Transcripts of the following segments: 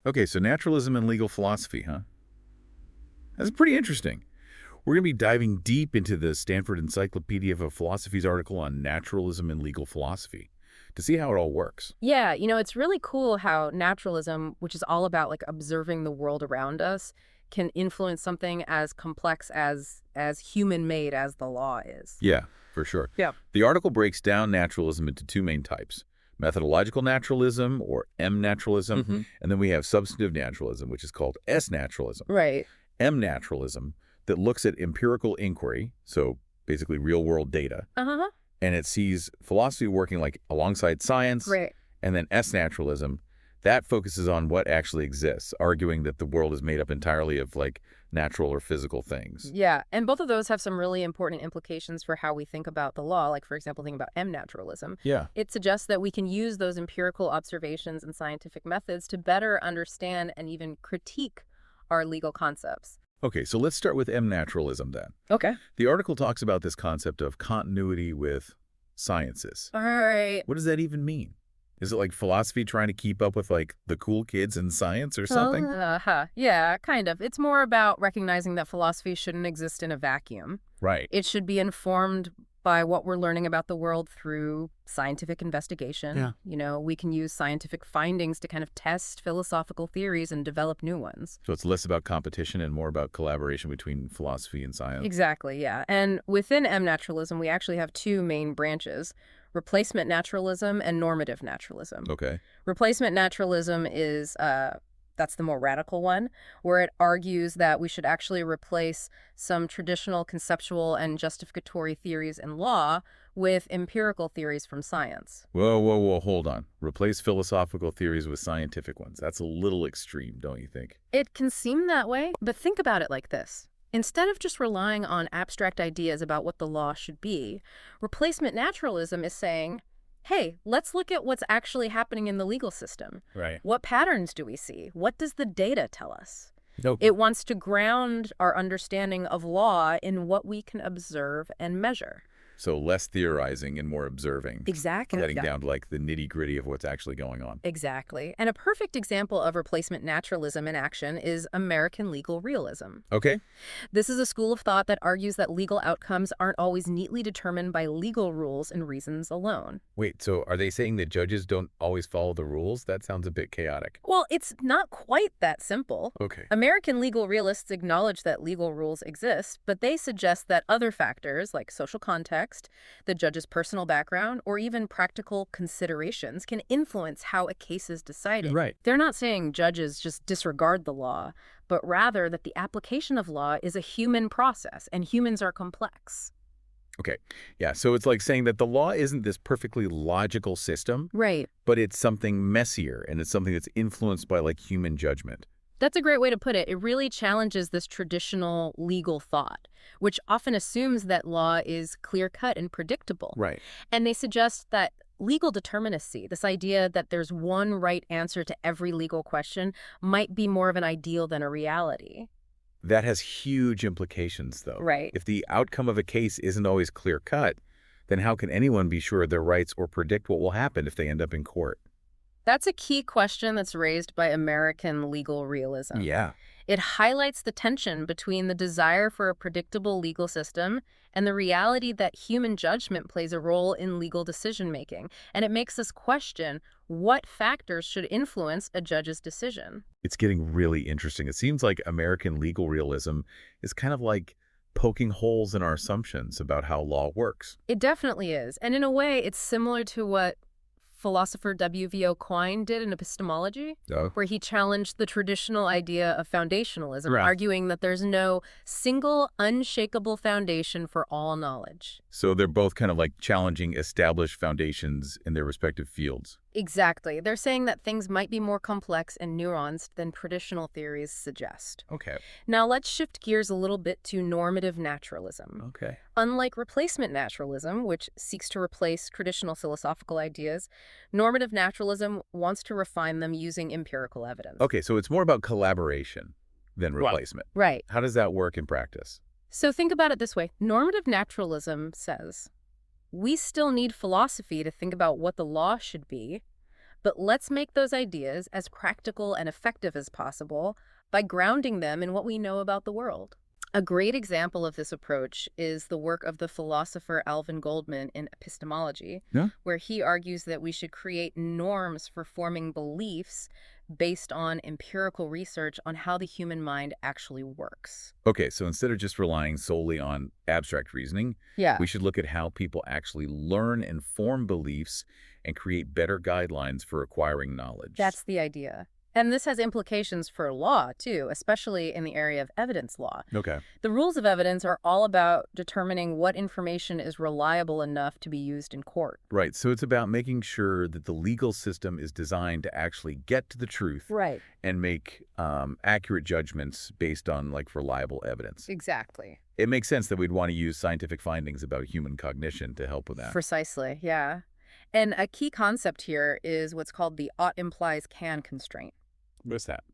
Okay, so naturalism and legal philosophy, huh? That's pretty interesting. We're going to be diving deep into the Stanford Encyclopedia of Philosophy's article on naturalism and legal philosophy to see how it all works. Yeah, it's really cool how naturalism, which is all about like observing the world around us, can influence something as complex as human-made as the law is. Yeah, for sure. Yeah. The article breaks down naturalism into two main types: methodological naturalism, or M-naturalism, Hmm. and then we have substantive naturalism, which is called S-naturalism. Right. M-naturalism, that looks at empirical inquiry, so basically real-world data, Uh-huh. and it sees philosophy working like alongside science. Right. And then S-naturalism, that focuses on what actually exists, arguing that the world is made up entirely of like natural or physical things. Yeah, and both of those have some really important implications for how we think about the law. Like, for example, think about M-naturalism. Yeah. It suggests that we can use those empirical observations and scientific methods to better understand and even critique our legal concepts. Okay, so let's start with M-naturalism then. Okay. The article talks about this concept of continuity with sciences. All right. What does that even mean? Is it like philosophy trying to keep up with like the cool kids in science or something? Uh-huh. Yeah, kind of. It's more about recognizing that philosophy shouldn't exist in a vacuum. Right. It should be informed by what we're learning about the world through scientific investigation. Yeah. We can use scientific findings to kind of test philosophical theories and develop new ones. So it's less about competition and more about collaboration between philosophy and science. Exactly, yeah. And within M-naturalism, we actually have two main branches: replacement naturalism and normative naturalism. Okay. Replacement naturalism is that's the more radical one, where it argues that we should actually replace some traditional conceptual and justificatory theories in law with empirical theories from science. Whoa, hold on. Replace philosophical theories with scientific ones. That's a little extreme, don't you think? It can seem that way, but think about it like this. Instead of just relying on abstract ideas about what the law should be, replacement naturalism is saying, hey, let's look at what's actually happening in the legal system. Right. What patterns do we see? What does the data tell us? Nope. It wants to ground our understanding of law in what we can observe and measure. So less theorizing and more observing. Exactly. Getting down to like the nitty-gritty of what's actually going on. Exactly. And a perfect example of replacement naturalism in action is American legal realism. Okay. This is a school of thought that argues that legal outcomes aren't always neatly determined by legal rules and reasons alone. Wait, so are they saying that judges don't always follow the rules? That sounds a bit chaotic. Well, it's not quite that simple. Okay. American legal realists acknowledge that legal rules exist, but they suggest that other factors like social context, the judge's personal background, or even practical considerations can influence how a case is decided. Right. They're not saying judges just disregard the law, but rather that the application of law is a human process, and humans are complex. Okay. Yeah, so it's like saying that the law isn't this perfectly logical system, Right. but it's something messier, and it's something that's influenced by like human judgment. That's a great way to put it. It really challenges this traditional legal thought, which often assumes that law is clear-cut and predictable. Right. And they suggest that legal determinacy, this idea that there's one right answer to every legal question, might be more of an ideal than a reality. That has huge implications, though. Right. If the outcome of a case isn't always clear-cut, then how can anyone be sure of their rights or predict what will happen if they end up in court? That's a key question that's raised by American legal realism. Yeah. It highlights the tension between the desire for a predictable legal system and the reality that human judgment plays a role in legal decision-making. And it makes us question what factors should influence a judge's decision. It's getting really interesting. It seems like American legal realism is kind of like poking holes in our assumptions about how law works. It definitely is. And in a way, it's similar to what philosopher W.V.O. Quine did in epistemology, Oh. where he challenged the traditional idea of foundationalism, Right. arguing that there's no single, unshakable foundation for all knowledge. So they're both kind of like challenging established foundations in their respective fields. Exactly. They're saying that things might be more complex and nuanced than traditional theories suggest. Okay. Now let's shift gears a little bit to normative naturalism. Okay. Unlike replacement naturalism, which seeks to replace traditional philosophical ideas, normative naturalism wants to refine them using empirical evidence. Okay, so it's more about collaboration than replacement. Right. How does that work in practice? So think about it this way. Normative naturalism says, we still need philosophy to think about what the law should be, But let's make those ideas as practical and effective as possible by grounding them in what we know about the world. A great example of this approach is the work of the philosopher Alvin Goldman in epistemology, Yeah. where he argues that we should create norms for forming beliefs based on empirical research on how the human mind actually works. Okay, so instead of just relying solely on abstract reasoning, Yeah, we should look at how people actually learn and form beliefs and create better guidelines for acquiring knowledge. that's the idea. And this has implications for law, too, especially in the area of evidence law. Okay. The rules of evidence are all about determining what information is reliable enough to be used in court. Right, so it's about making sure that the legal system is designed to actually get to the truth Right. and make accurate judgments based on, like, reliable evidence. Exactly. It makes sense that we'd want to use scientific findings about human cognition to help with that. Precisely, yeah. And a key concept here is what's called the ought implies can constraint. What's that?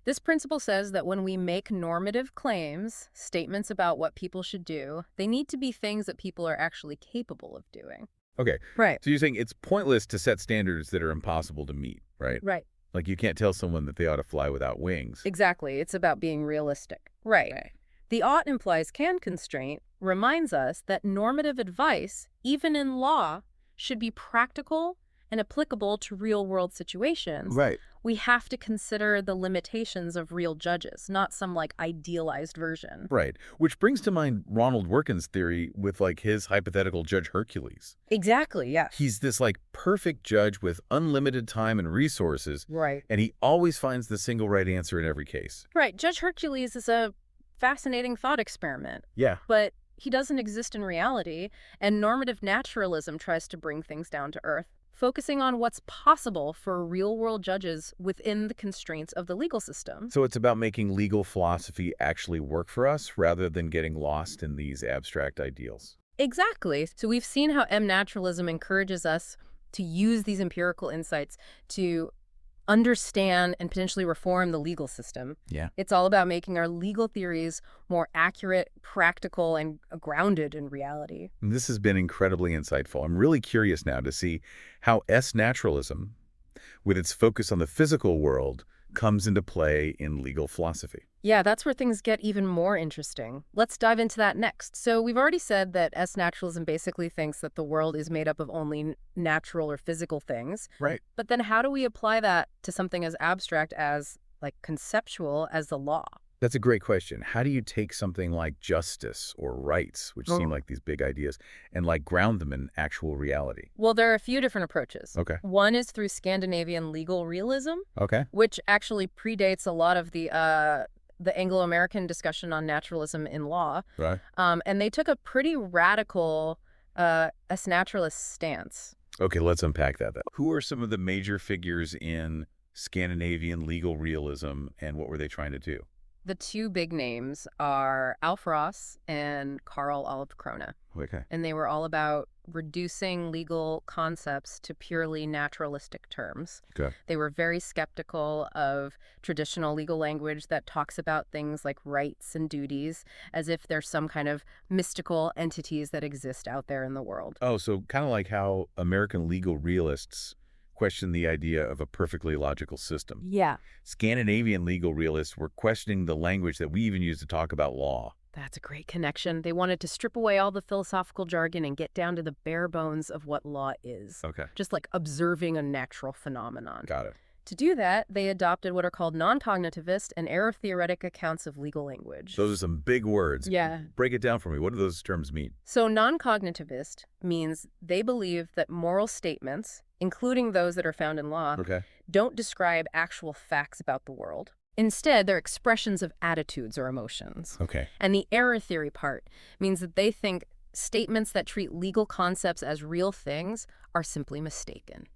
This principle says that when we make normative claims, statements about what people should do, they need to be things that people are actually capable of doing. Okay, Right. so you're saying it's pointless to set standards that are impossible to meet, right? Right. Like you can't tell someone that they ought to fly without wings. Exactly. It's about being realistic. Right. The ought implies can constraint reminds us that normative advice, even in law, should be practical and applicable to real-world situations. Right. We have to consider the limitations of real judges, not some, like, idealized version. Right. Which brings to mind Ronald Workin's theory with, like, his hypothetical Judge Hercules. Exactly, yes. He's this, like, perfect judge with unlimited time and resources, Right. and he always finds the single right answer in every case. Right. Judge Hercules is a fascinating thought experiment, Yeah. but he doesn't exist in reality, and normative naturalism tries to bring things down to earth, focusing on what's possible for real-world judges within the constraints of the legal system. So it's about making legal philosophy actually work for us rather than getting lost in these abstract ideals. Exactly. So we've seen how naturalism encourages us to use these empirical insights to understand and potentially reform the legal system. Yeah. It's all about making our legal theories more accurate, practical, and grounded in reality. And this has been incredibly insightful. I'm really curious now to see how naturalism, with its focus on the physical world, comes into play in legal philosophy. Yeah, that's where things get even more interesting. Let's dive into that next. So we've already said that naturalism basically thinks that the world is made up of only natural or physical things. Right. But then how do we apply that to something as abstract as, like, conceptual as the law? That's a great question. How do you take something like justice or rights, which seem like these big ideas, and like ground them in actual reality? Well, there are a few different approaches. Okay. One is through Scandinavian legal realism, Okay. which actually predates a lot of the Anglo-American discussion on naturalism in law. Right. And they took a pretty radical naturalist stance. Okay, let's unpack that then. Who are some of the major figures in Scandinavian legal realism, and what were they trying to do? The two big names are Alf Ross and Karl Olof Krona, Okay. and they were all about reducing legal concepts to purely naturalistic terms. Okay. They were very skeptical of traditional legal language that talks about things like rights and duties as if they're some kind of mystical entities that exist out there in the world. Oh, so kind of like how American legal realists question the idea of a perfectly logical system. Yeah. Scandinavian legal realists were questioning the language that we even use to talk about law. That's a great connection. They wanted to strip away all the philosophical jargon and get down to the bare bones of what law is. Okay. Just like observing a natural phenomenon. Got it. To do that, they adopted what are called non-cognitivist and error-theoretic accounts of legal language. Those are some big words. Yeah. Break it down for me. What do those terms mean? So non-cognitivist means they believe that moral statements, including those that are found in law, Okay. don't describe actual facts about the world. Instead, they're expressions of attitudes or emotions. Okay. And the error theory part means that they think statements that treat legal concepts as real things are simply mistaken.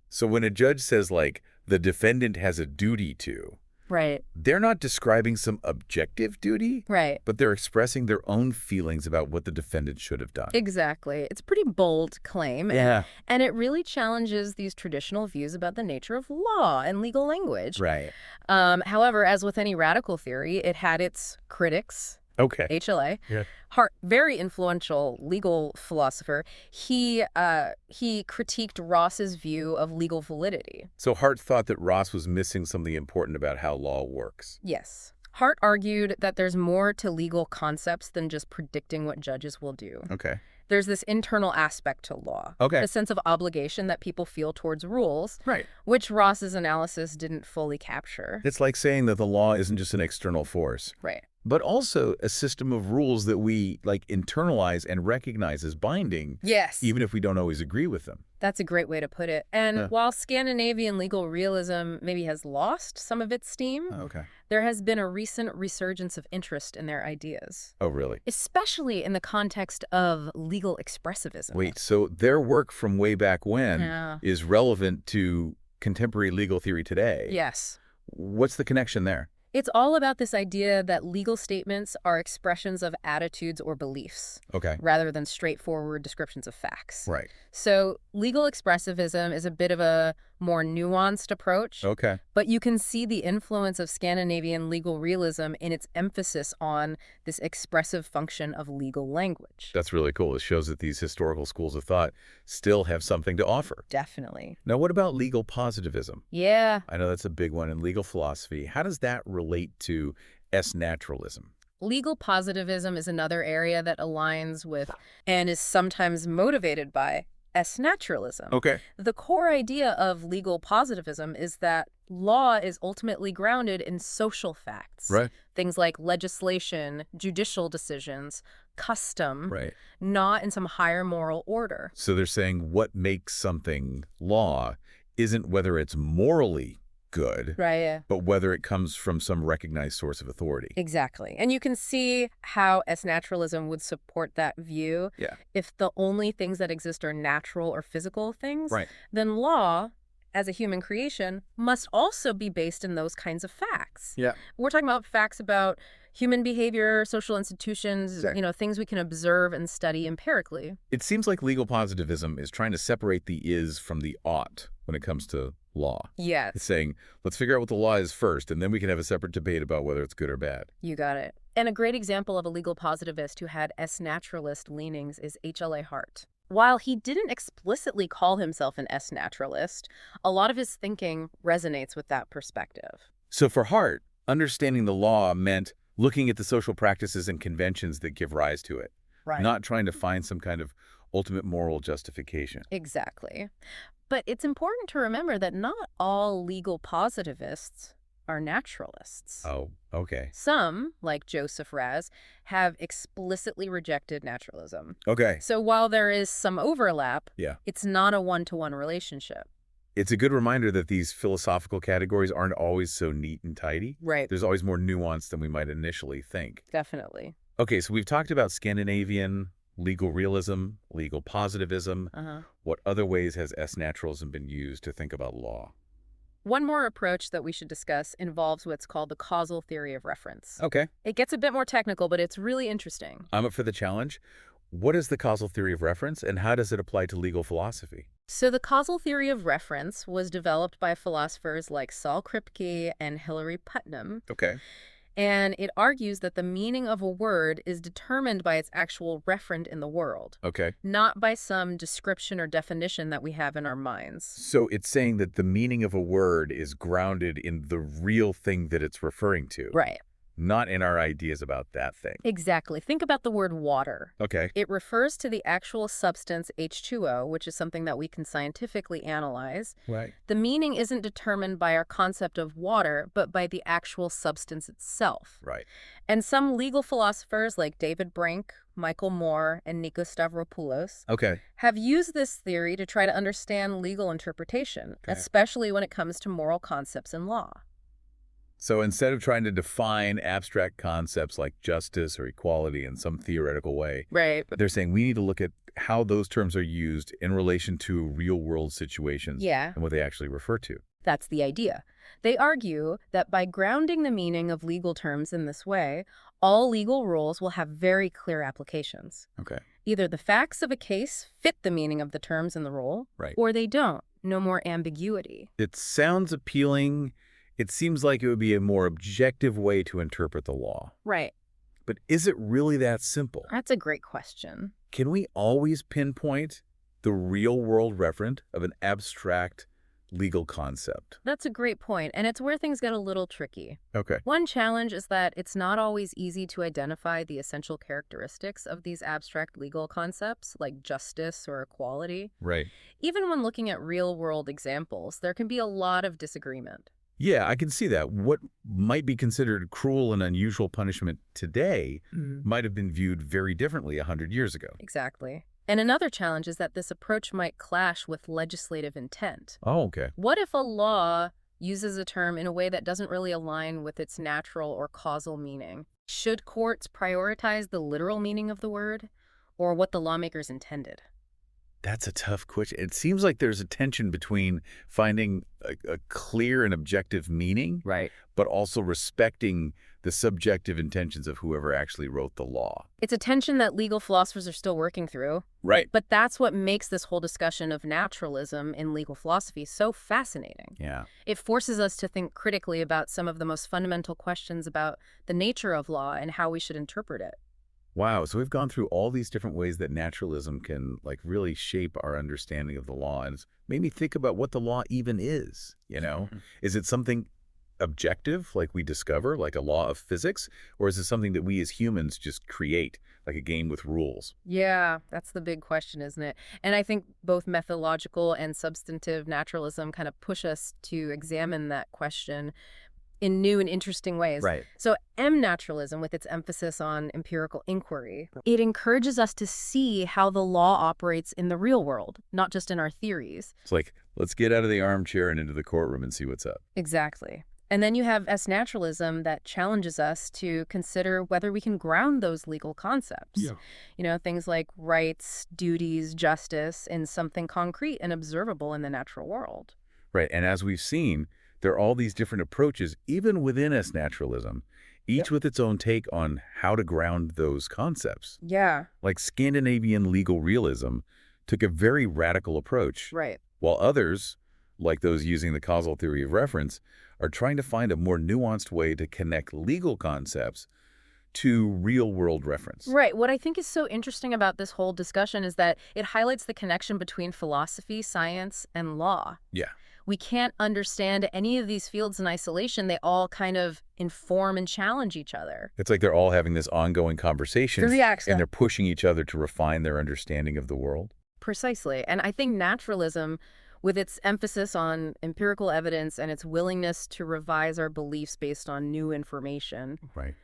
So when a judge says, like, the defendant has a duty to, Right. they're not describing some objective duty, Right. but they're expressing their own feelings about what the defendant should have done. Exactly. It's a pretty bold claim. Yeah. And it really challenges these traditional views about the nature of law and legal language. Right. However, as with any radical theory, it had its critics. Okay. HLA. Yeah. Hart, very influential legal philosopher. He critiqued Ross's view of legal validity. So Hart thought that Ross was missing something important about how law works. Yes. Hart argued that there's more to legal concepts than just predicting what judges will do. Okay. There's this internal aspect to law, Okay. a sense of obligation that people feel towards rules, Right. which Ross's analysis didn't fully capture. It's like saying that the law isn't just an external force, Right. but also a system of rules that we internalize and recognize as binding, Yes. even if we don't always agree with them. That's a great way to put it. And Huh. while Scandinavian legal realism maybe has lost some of its steam, Okay. there has been a recent resurgence of interest in their ideas, Oh, really? especially in the context of legal expressivism. Wait, so their work from way back when Yeah. is relevant to contemporary legal theory today? Yes. What's the connection there? It's all about this idea that legal statements are expressions of attitudes or beliefs, Okay. rather than straightforward descriptions of facts. Right. So legal expressivism is a bit of a more nuanced approach, Okay. but you can see the influence of Scandinavian legal realism in its emphasis on this expressive function of legal language. That's really cool. It shows that these historical schools of thought still have something to offer. Definitely. Now, what about legal positivism? Yeah. I know that's a big one in legal philosophy. How does that relate to S-naturalism? Legal positivism is another area that aligns with and is sometimes motivated by S-naturalism. Okay. The core idea of legal positivism is that law is ultimately grounded in social facts. Right. Things like legislation, judicial decisions, custom, Right. not in some higher moral order. So they're saying what makes something law isn't whether it's morally good, Right, yeah. but whether it comes from some recognized source of authority. Exactly. And you can see how S-naturalism would support that view. Yeah. If the only things that exist are natural or physical things, Right. then law, as a human creation, must also be based in those kinds of facts. Yeah. We're talking about facts about human behavior, social institutions, Exactly. things we can observe and study empirically. It seems like legal positivism is trying to separate the is from the ought when it comes to law. It's Yes, saying, let's figure out what the law is first, and then we can have a separate debate about whether it's good or bad. you got it. And a great example of a legal positivist who had S-naturalist leanings is HLA Hart. While he didn't explicitly call himself an S-naturalist, a lot of his thinking resonates with that perspective. So for Hart, understanding the law meant looking at the social practices and conventions that give rise to it, Right. not trying to find some kind of ultimate moral justification. Exactly. But it's important to remember that not all legal positivists are naturalists. Oh, okay. Some, like Joseph Raz, have explicitly rejected naturalism. Okay. So while there is some overlap, Yeah. it's not a one-to-one relationship. It's a good reminder that these philosophical categories aren't always so neat and tidy. Right. There's always more nuance than we might initially think. Definitely. Okay, so we've talked about Scandinavian legal realism, legal positivism. What other ways has S-naturalism been used to think about law? One more approach that we should discuss involves what's called the causal theory of reference. Okay. It gets a bit more technical, but it's really interesting. I'm up for the challenge. What is the causal theory of reference, and how does it apply to legal philosophy? So the causal theory of reference was developed by philosophers like Saul Kripke and Hilary Putnam, Okay. and it argues that the meaning of a word is determined by its actual referent in the world, Okay. not by some description or definition that we have in our minds. So it's saying that the meaning of a word is grounded in the real thing that it's referring to, Right. not in our ideas about that thing. Exactly. Think about the word water. Okay. It refers to the actual substance H2O, which is something that we can scientifically analyze. Right. The meaning isn't determined by our concept of water, but by the actual substance itself. Right. And some legal philosophers like David Brink, Michael Moore, and Nikos Stavropoulos Okay. have used this theory to try to understand legal interpretation, Okay. especially when it comes to moral concepts in law. So instead of trying to define abstract concepts like justice or equality in some theoretical way, Right. they're saying we need to look at how those terms are used in relation to real-world situations Yeah. and what they actually refer to. That's the idea. They argue that by grounding the meaning of legal terms in this way, all legal rules will have very clear applications. Okay. Either the facts of a case fit the meaning of the terms in the rule, Right. or they don't. No more ambiguity. It sounds appealing. It seems like it would be a more objective way to interpret the law. Right. But is it really that simple? That's a great question. Can we always pinpoint the real-world referent of an abstract legal concept? That's a great point, and it's where things get a little tricky. Okay. One challenge is that it's not always easy to identify the essential characteristics of these abstract legal concepts, like justice or equality. Right. Even when looking at real-world examples, there can be a lot of disagreement. Yeah, I can see that. What might be considered cruel and unusual punishment today might have been viewed very differently 100 years ago. Exactly. And another challenge is that this approach might clash with legislative intent. Oh, okay. What if a law uses a term in a way that doesn't really align with its natural or causal meaning? Should courts prioritize the literal meaning of the word or what the lawmakers intended? That's a tough question. It seems like there's a tension between finding a clear and objective meaning, Right. but also respecting the subjective intentions of whoever actually wrote the law. It's a tension that legal philosophers are still working through. Right. But that's what makes this whole discussion of naturalism in legal philosophy so fascinating. Yeah. It forces us to think critically about some of the most fundamental questions about the nature of law and how we should interpret it. Wow. So we've gone through all these different ways that naturalism can really shape our understanding of the law. And it's made me think about what the law even is. Is it something objective, like we discover, like a law of physics? Or is it something that we as humans just create, like a game with rules? Yeah, that's the big question, isn't it? And I think both methodological and substantive naturalism kind of push us to examine that question in new and interesting ways. Right. So M-naturalism, with its emphasis on empirical inquiry, it encourages us to see how the law operates in the real world, not just in our theories. It's like, let's get out of the armchair and into the courtroom and see what's up. Exactly. And then you have S-naturalism that challenges us to consider whether we can ground those legal concepts. Yeah. Things like rights, duties, justice in something concrete and observable in the natural world. Right. And as we've seen, there are all these different approaches, even within S-naturalism, each with its own take on how to ground those concepts. Yeah, Like Scandinavian legal realism took a very radical approach, right. while others, like those using the causal theory of reference, are trying to find a more nuanced way to connect legal concepts to real-world reference. Right. What I think is so interesting about this whole discussion is that it highlights the connection between philosophy, science, and law. Yeah. We can't understand any of these fields in isolation. They all kind of inform and challenge each other. It's like they're all having this ongoing conversation, Reaction. and they're pushing each other to refine their understanding of the world. Precisely. And I think naturalism, with its emphasis on empirical evidence and its willingness to revise our beliefs based on new information, Right.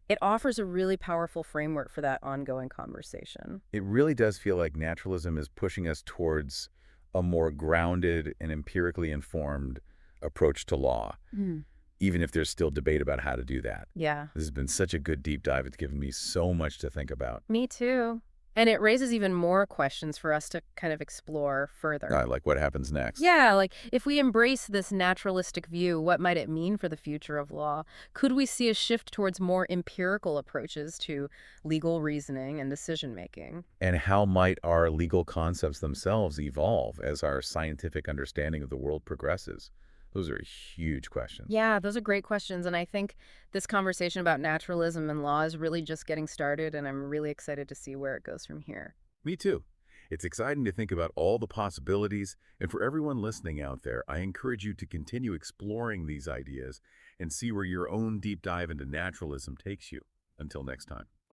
it offers a really powerful framework for that ongoing conversation. It really does feel like naturalism is pushing us towards a more grounded and empirically informed approach to law, even if there's still debate about how to do that. Yeah. This has been such a good deep dive. It's given me so much to think about. Me too. And it raises even more questions for us to kind of explore further. Like what happens next. Yeah, like if we embrace this naturalistic view, what might it mean for the future of law? Could we see a shift towards more empirical approaches to legal reasoning and decision-making? And how might our legal concepts themselves evolve as our scientific understanding of the world progresses? Those are huge questions. Yeah, those are great questions. And I think this conversation about naturalism and law is really just getting started, and I'm really excited to see where it goes from here. Me too. It's exciting to think about all the possibilities, and for everyone listening out there, I encourage you to continue exploring these ideas and see where your own deep dive into naturalism takes you. Until next time.